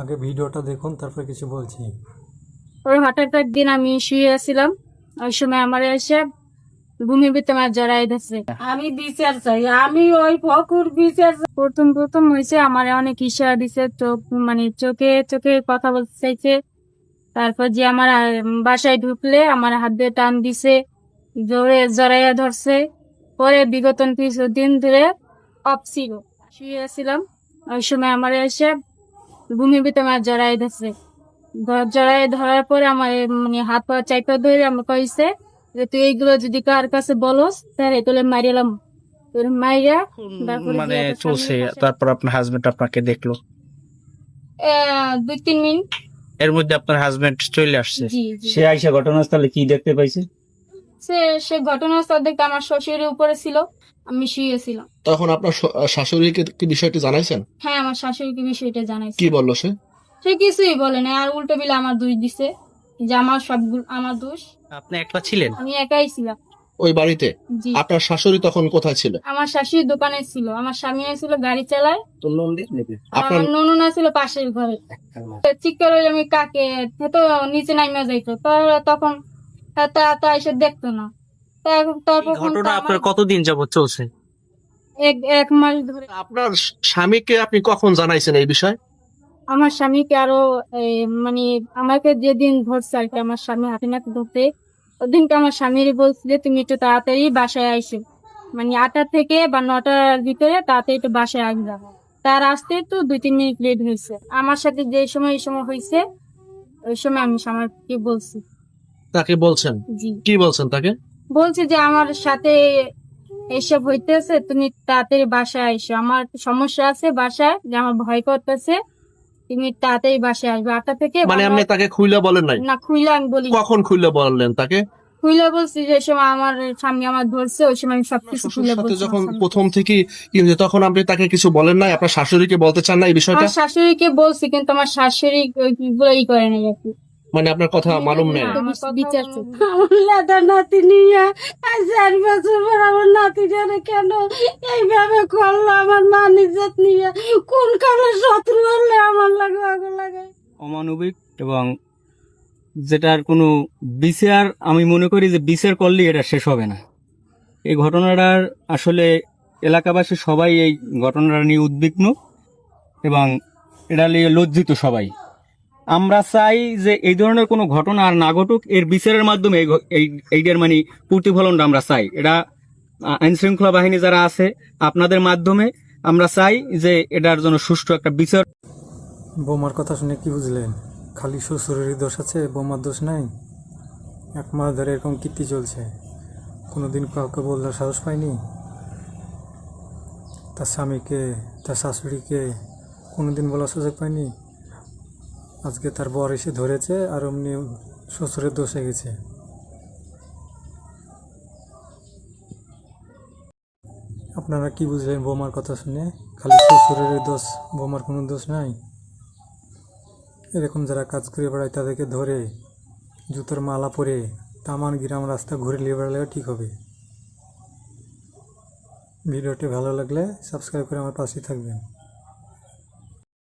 আগে ভিডিওটা দেখুন, তারপরে কিছু বলছি। ওই হঠাৎ একদিন আমি শুয়ে আছিলাম, ওই সময় আমার এসে ঘুমের ভিতরে আমার জড়াই ধরছে। আমি বিচার চাই, আমি ওই ফকুর বিচার চাই। প্রথম প্রথম হয়েছে আমার অনেক ইশারা দিছে, চোখ মানে চোখে চোখে কথা বলতে চাইছে। তারপর যে আমার বাসায় ঢুকলে আমার হাত দিয়ে টান দিছে, জোরে জড়াইয়া ধরছে। পরে বিগত কিছুদিন ধরে অফ ছিল, শুয়ে ছিলাম, ওই সময় আমার এসে ঘুমের ভিতরে আমার জড়াই ধরছে। জড়াই ধরার পরে আমার মানে হাত পা চাইপা ধরে আমার কইছে যে তুই এইগুলো যদি কার কাছে বলস তাহলে তোলে মারিলাম। তোর মাইরা তারপরে মানে দিয়ে তোর চলছে, সামনের বাসায় তারপর আপনার হাজবেন্ড আপনাকে দেখলো, 2-3 মিনিট। এর মধ্যে আপনার হাজবেন্ড চলে আসছে। জি জি। সে আইসা ঘটনাস্থলে কি দেখতে পাইছে? সে সে ঘটনাস্থল দেখতে আমার শ্বশুরের উপরে ছিল, আমি শুয়েছিলাম। তখন আপনার শাশুড়িকে কি বিষয়টি জানাইছেন? হ্যাঁ, আমার শাশুড়িকে বিষয়টা জানাইছে। কি বললো সে? সে কিছুই বলে না, আর উল্টো বিলে আমার দোষ দিছে, যে আমার সবগুলো আমার দোষ। আপনি একলা ছিলেন? আমি একাই ছিলাম। ওই বাড়িতে জি। আপনার শাশুড়ি তখন কোথায় ছিল? আমার শাশুড়ি দোকানে ছিল, আমার স্বামী ছিল গাড়ি চালায়, আর আপনার আমার নননা ছিল পাশের ঘরে। চিৎকার হইলে আমি কাকে তো নিচে নামিয়ে যাইতো, তখন তা এসে দেখতো না। তারপর ঘটনা আপনার কতদিন যাবত চলছে? এক মাস ধরে। আপনার স্বামীকে আপনি কখন জানাইছেন এই বিষয়? আমার স্বামীকে আরো মানে আমাকে যেদিন ধরছে আর কি, আমার স্বামী হাতে নাতে ধরতে, ওদিনকে আমার স্বামীর বলছিল তুমি একটু তাড়াতাড়ি বাসায় আইসো, মানে 8টা থেকে বা 9টার ভিতরে তাড়াতাড়ি একটু বাসায় আসবে। তার আসতে তো 2-3 মিনিট লেট হয়েছে। আমার সাথে যে সময় এই সময় হয়েছে, ওই সময় আমি স্বামীকে বলছি। তাকে বলছেন? জি, কি বলছেন তাকে? বলছি যে আমার সাথে এইসব হইতেছে, তুমি তাড়াতাড়ি বাসায় আইসো, আমার একটু সমস্যা আছে বাসায়, যে আমার ভয় করতেছে, তুমি তাড়াতাড়ি বাসায় আসবে 8টা থেকে। মানে আপনি তাকে খুইলা বলেন নাই? না, খুইলা আমি বলি। কখন খুইলা বললেন তাকে? খুইলা বলছি যে সময় আমার স্বামী আমার ধরছে, ওই সময় আমি সবকিছু খুইলা সাথে বলছি। যখন প্রথম থেকে তখন আপনি তাকে কিছু বলেন নাই? আপনার শাশুড়িকে বলতে চান না এই বিষয়টা? আমার শাশুড়িকে বলছি, কিন্তু আমার শাশুড়ি ওইগুলো করে নাই আর কি। মানে আপনার কথা মালুম নেই? বিচার আমার লাদা নাতি নিয়ে 4 বছর পর আমার নাতিটারে কেন এইভাবে করলো, আমার মান ইজ্জত নিয়ে কোন কালে শত্রু হলে আমার লাগে আগুন লাগে। অমানবিক, এবং যেটার কোনো বিচার, আমি মনে করি যে বিচার করলে এটা শেষ হবে না। এই ঘটনাটার আসলে এলাকাবাসী সবাই এই ঘটনাটা নিয়ে উদ্বিগ্ন এবং এটা নিয়ে লজ্জিত সবাই। আমরা চাই যে এই ধরনের কোনো ঘটনা আর না ঘটুক, এর বিচারের মাধ্যমে এইটার মানে প্রতিফলনটা আমরা চাই। এটা আইন শৃঙ্খলা বাহিনী যারা আছে আপনাদের মাধ্যমে আমরা চাই যে এটার জন্য সুষ্ঠু একটা বিচার। বোমার কথা শুনে কি বুঝলেন? খালি শ্বশুরেরই দোষ আছে, বোমার দোষ নাই? 1 মাস ধরে এরকম কীর্তি চলছে, কোনোদিন কাউকে বলার সাহস পায়নি? তার স্বামীকে, তার শাশুড়িকে কোনোদিন বলার সুযোগ পায়নি? আজকে তার বর এসে ধরেছে আর অমনি শ্বশুরের দোষ হয়ে গেছে। আপনারা কি বুঝলেন বোমার কথা শুনে? খালি শ্বশুরের দোষ, বোমার কোনো দোষ নাই? এরকম যারা কাজ করে বেড়ায় তাদেরকে ধরে জুতোর মালা পরে তামান গ্রাম রাস্তা ঘুরে নিয়ে বেড়ালে ঠিক হবে। ভিডিওটি ভালো লাগলে সাবস্ক্রাইব করে আমার পাশে থাকবেন।